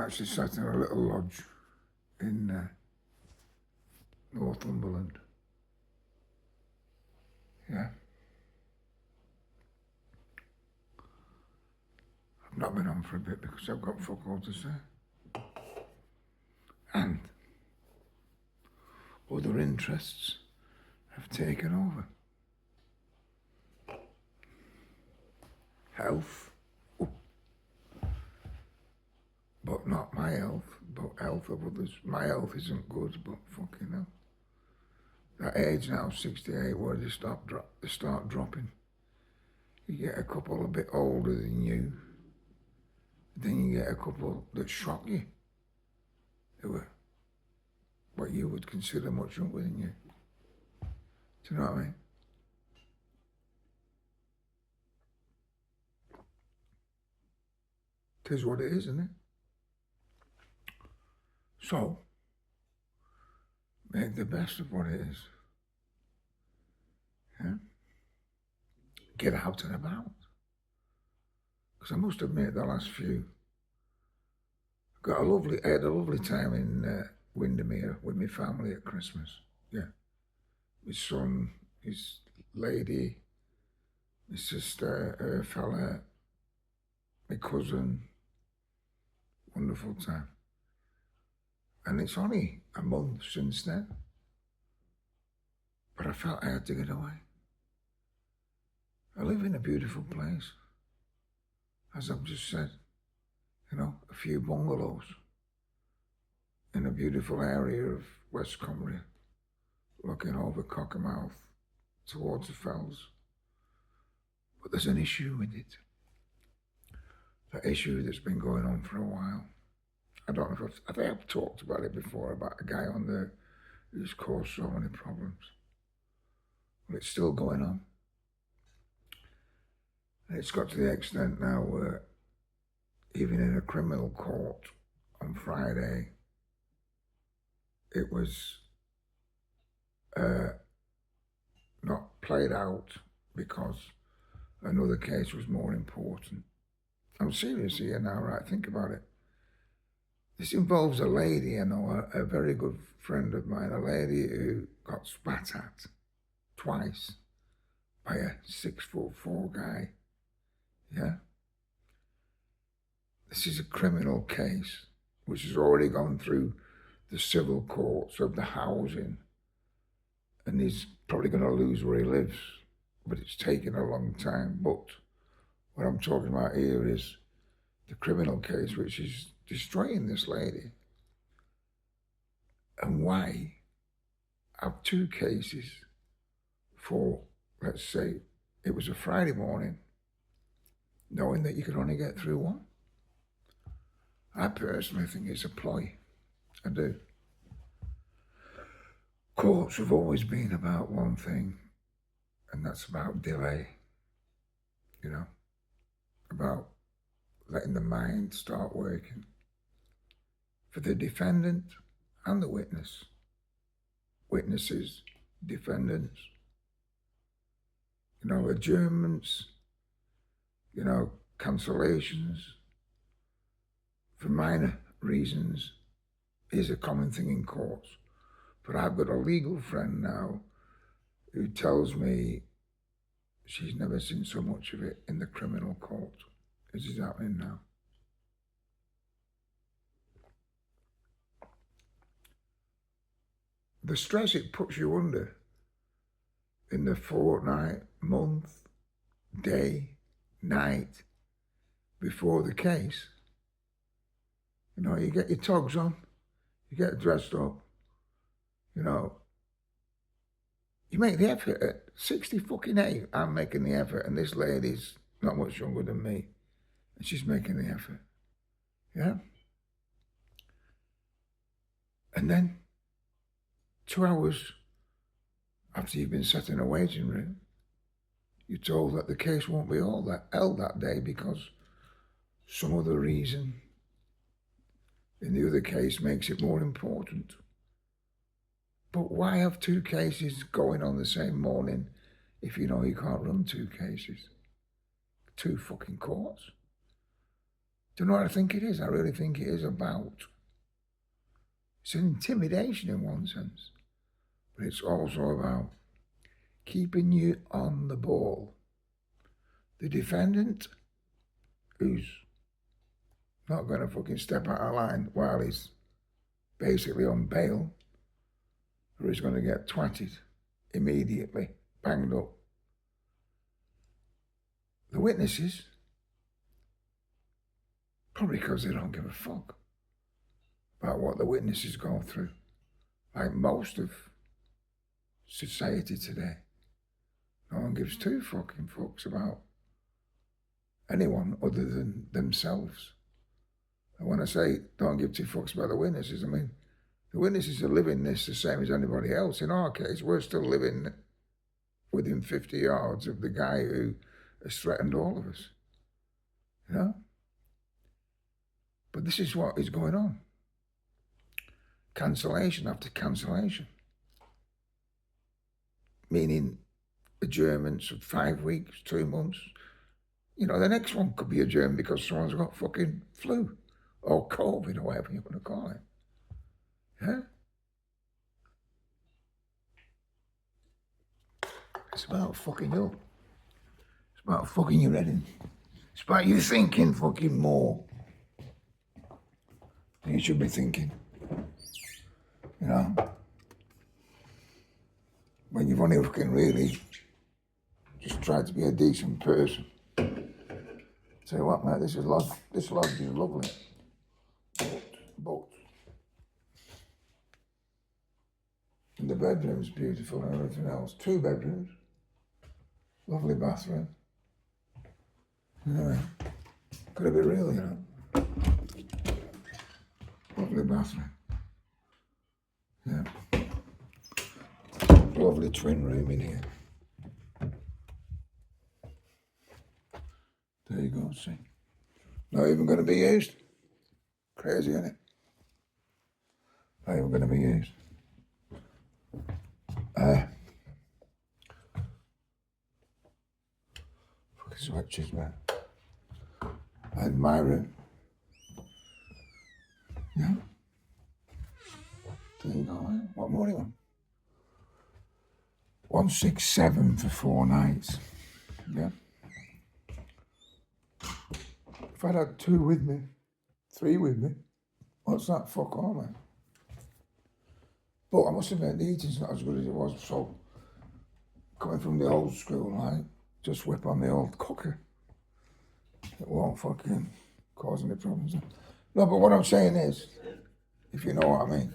actually sat in a little lodge in Northumberland. Yeah. I've not been on for a bit because I've got fuck all to say. And other interests have taken over. Health. Oh. But not my health, but health of others. My health isn't good, but fucking hell. That age now, 68, where they start dropping. You get a couple a bit older than you, then you get a couple that shock you, who are what you would consider much younger than you. Do you know what I mean? It is what it is, isn't it? So, make the best of what it is. Yeah? Get out and about. Because I must admit, the last few, I had a lovely time in Windermere with my family at Christmas. Yeah. My son, his lady, my sister, her fella, my cousin. Wonderful time. And it's only a month since then. But I felt I had to get away. I live in a beautiful place. As I've just said, you know, a few bungalows in a beautiful area of West Cumbria, looking over Cockermouth towards the fells. But there's an issue with it. That issue that's been going on for a while. I don't know if I think I've talked about it before, about a guy on there who's caused so many problems. But it's still going on. And it's got to the extent now where even in a criminal court on Friday, it was not played out because another case was more important. I'm serious here now, right? Think about it. This involves a lady, I know, a very good friend of mine, a lady who got spat at twice by a 6'4" guy. Yeah? This is a criminal case which has already gone through the civil courts of the housing, and he's probably going to lose where he lives, but it's taken a long time. But what I'm talking about here is the criminal case which is destroying this lady. And why have two cases for, let's say, it was a Friday morning, knowing that you could only get through one? I personally think it's a ploy. I do. Courts have always been about one thing, and that's about delay. You know, about letting the mind start working for the defendant and the witness. Witnesses, defendants, you know, adjournments, you know, cancellations for minor reasons is a common thing in courts. But I've got a legal friend now who tells me she's never seen so much of it in the criminal court as is happening now. The stress it puts you under in the fortnight, month, day, night before the case. You know, you get your togs on, you get dressed up, you know, you make the effort. At 60 fucking 8, I'm making the effort, and this lady's not much younger than me, and she's making the effort. Yeah? And then 2 hours after you've been sat in a waiting room, you're told that the case won't be held that day because some other reason in the other case makes it more important. But why have two cases going on the same morning if you know you can't run two cases? Two fucking courts. Do you know what I think it is? I really think it is about. It's an intimidation in one sense, but it's also about keeping you on the ball. The defendant, who's not going to fucking step out of line while he's basically on bail, or he's going to get twatted immediately, banged up. The witnesses, probably because they don't give a fuck about what the witnesses go through, like most of society today. No one gives two fucking fucks about anyone other than themselves. And when I say don't give two fucks about the witnesses, I mean the witnesses are living this the same as anybody else. In our case, we're still living within 50 yards of the guy who has threatened all of us. You know? But this is what is going on. Cancellation after cancellation. Meaning adjournments of 5 weeks, 2 months. You know, the next one could be adjourned because someone's got fucking flu or COVID or whatever you want to call it. Yeah? It's about fucking you. It's about fucking your head in. It's about you thinking fucking more than you should be thinking. You know? When you've only fucking really just tried to be a decent person. Tell you what, mate, this lodge is lovely. But and the bedroom's beautiful and everything else. 2 bedrooms. Lovely bathroom. Anyway, could it be real, you know? Lovely bathroom. Yeah. Lovely twin room in here. There you go, see. Not even going to be used. Crazy, isn't it? Not even going to be used. Fucking switches, man. And my room. Yeah. There you go, man. What more do you want? 167 for 4 nights. Yeah. If I'd had 2 with me, 3 with me, what's that? Fuck all, man. But I must admit, the eating's not as good as it was, so coming from the old school, like, just whip on the old cooker. It won't fucking cause any problems. No, but what I'm saying is, if you know what I mean,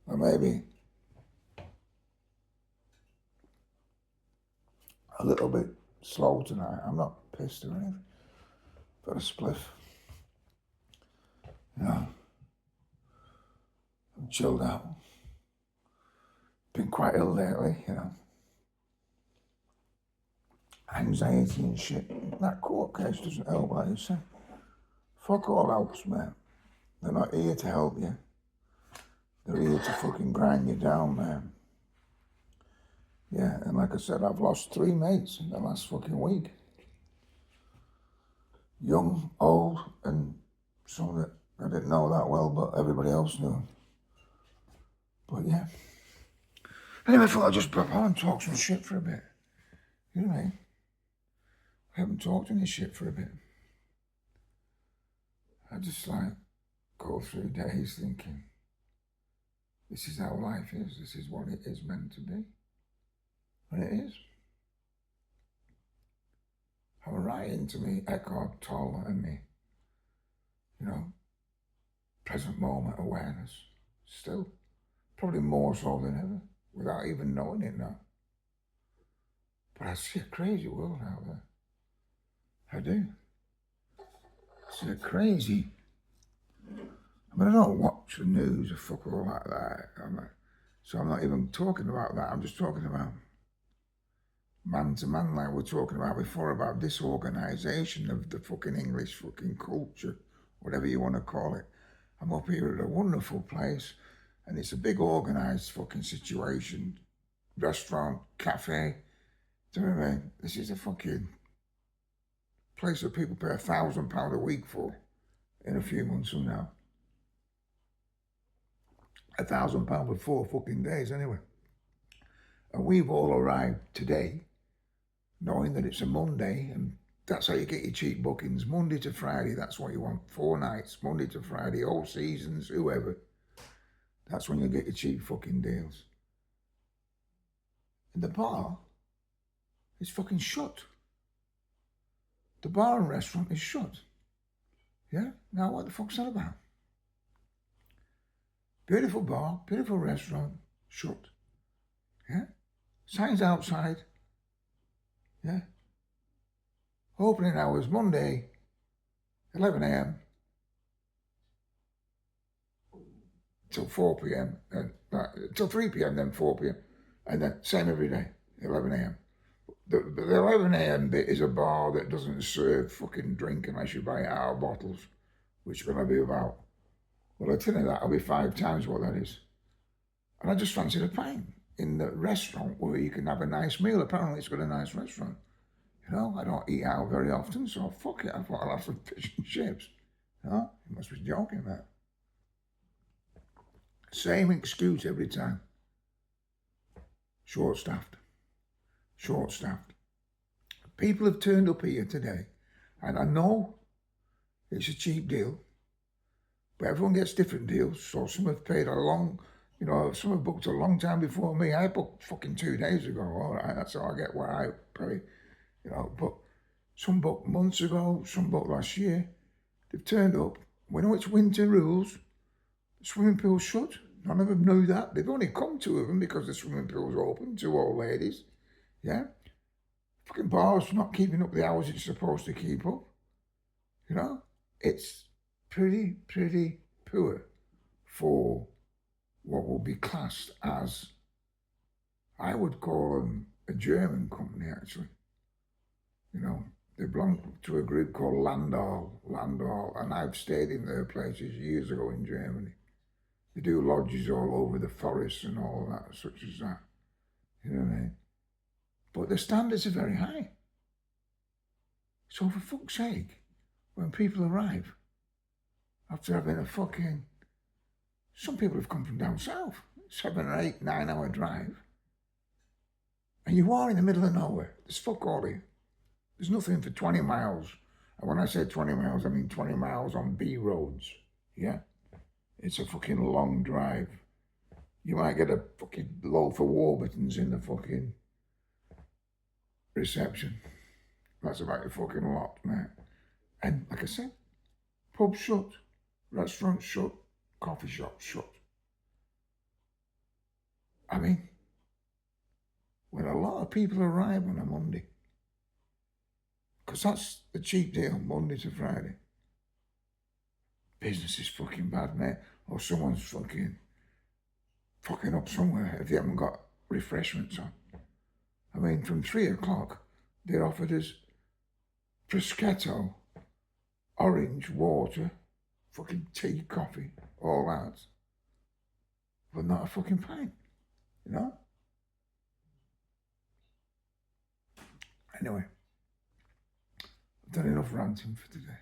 or maybe a little bit slow tonight. I'm not pissed or anything. Got a spliff. You know, I'm chilled out. Been quite ill lately, you know. Anxiety and shit. That court case doesn't help, like you say. Fuck all helps, man. They're not here to help you. They're here to fucking grind you down, man. Yeah, and like I said, I've lost 3 mates in the last fucking week. Young, old, and some that I didn't know that well, but everybody else knew. But yeah. Anyway, I thought I'd just pop on and talk some shit for a bit. You know what I mean? I haven't talked any shit for a bit. I just like go through days thinking, this is how life is, this is what it is meant to be. And it is. I'm right into me, Eckhart Tolle and me, you know, present moment awareness. Still, probably more so than ever, without even knowing it now. But I see a crazy world out there. I do. I see a crazy. I mean, I don't watch the news or fuck all like that. So I'm not even talking about that. I'm just talking about man to man, like we're talking about before, about disorganisation of the fucking English fucking culture, whatever you want to call it. I'm up here at a wonderful place, and it's a big organised fucking situation. Restaurant, cafe. Do you know what I mean? This is a fucking place that people pay £1,000 a week for in a few months from now. £1,000 for 4 fucking days anyway. And we've all arrived today knowing that it's a Monday, and that's how you get your cheap bookings. Monday to Friday, that's what you want. 4 nights, Monday to Friday, all seasons, whoever. That's when you get your cheap fucking deals. And the bar is fucking shut. The bar and restaurant is shut. Yeah? Now what the fuck's that about? Beautiful bar, beautiful restaurant, shut. Yeah? Signs outside. Yeah? Opening hours Monday, 11 a.m. till 4 p.m. and till 3 p.m. then 4 p.m. and then same every day, 11 a.m. The 11 a.m. bit is a bar that doesn't serve fucking drink unless you buy it out of bottles, which is going to be about, well, I tell you that'll be 5 times what that is. And I just fancied a pint in the restaurant where you can have a nice meal. Apparently it's got a nice restaurant. You know, I don't eat out very often, so fuck it, I thought I'll have some fish and chips. You know, you must be joking, man. Same excuse every time. Short-staffed. Short-staffed. People have turned up here today, and I know it's a cheap deal, but everyone gets different deals, so some have paid a long, you know, some have booked a long time before me. I booked fucking 2 days ago, all right, that's how I get what I pay, you know, but some booked months ago, some booked last year. They've turned up. We know it's winter rules. The swimming pool's shut. None of them knew that. They've only come, 2 of them, because the swimming pool's open, 2 old ladies. Yeah? Fucking bar's not keeping up the hours it's supposed to keep up. You know? It's pretty poor for what will be classed as, I would call them a German company, actually. You know, they belong to a group called Landau, and I've stayed in their places years ago in Germany. They do lodges all over the forests and all that, such as that. You know what I mean? But the standards are very high. So for fuck's sake, when people arrive, after having a fucking, some people have come from down south, 7 or 8, 9 hour drive, and you are in the middle of nowhere. There's fuck all here. There's nothing for 20 miles. And when I say 20 miles, I mean 20 miles on B roads. Yeah? It's a fucking long drive. You might get a fucking loaf of Warburtons in the fucking reception. That's about your fucking lot, mate. And like I said, pub shut, restaurant shut, coffee shop shut. I mean, when a lot of people arrive on a Monday, because that's the cheap deal, Monday to Friday. Business is fucking bad, mate. Or someone's fucking up somewhere if they haven't got refreshments on. I mean, from 3 o'clock, they offered us Prosciutto, orange, water, fucking tea, coffee, all that. But not a fucking pint, you know? Anyway, I've done enough ranting for today.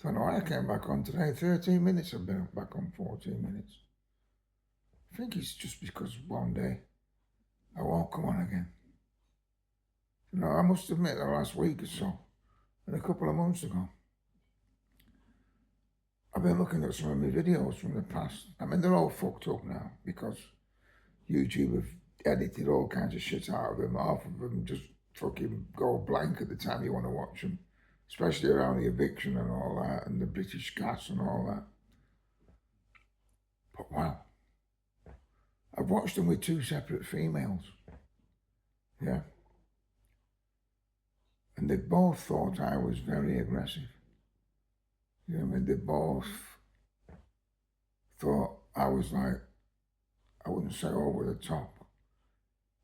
So no, I came back on today, 13 minutes, I've been back on 14 minutes. I think it's just because one day I won't come on again. You know, I must admit the last week or so, and a couple of months ago, I've been looking at some of my videos from the past. I mean, they're all fucked up now because YouTube have edited all kinds of shit out of them. Half of them just fucking go blank at the time you want to watch them, especially around the eviction and all that, and the British gas and all that. But wow, I've watched them with 2 separate females. Yeah. And they both thought I was very aggressive. You know what I mean? They both thought I was like, I wouldn't say over the top.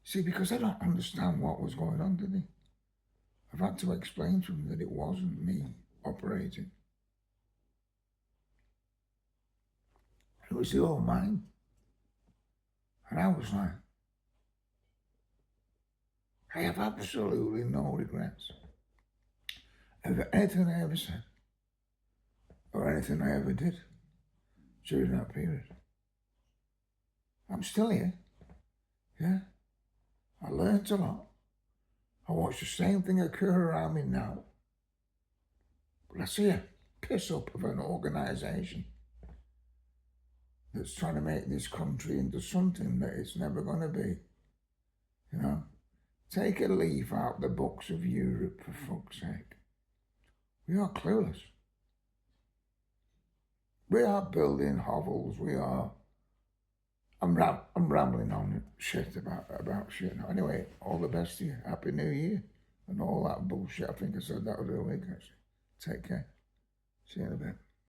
See, because they don't understand what was going on, did they? I've had to explain to them that it wasn't me operating. It was the old mind. And I was like, I have absolutely no regrets. anything I ever said or anything I ever did during that period. I'm still here. Yeah. I learned a lot. I watch the same thing occur around me now. But I see a piss up of an organisation that's trying to make this country into something that it's never going to be. You know? Take a leaf out the books of Europe, for fuck's sake. We are clueless. We are building hovels. We are... I'm rambling on shit about shit. Anyway, all the best to you. Happy New Year. And all that bullshit. I think I said that the other week, actually. Take care. See you in a bit.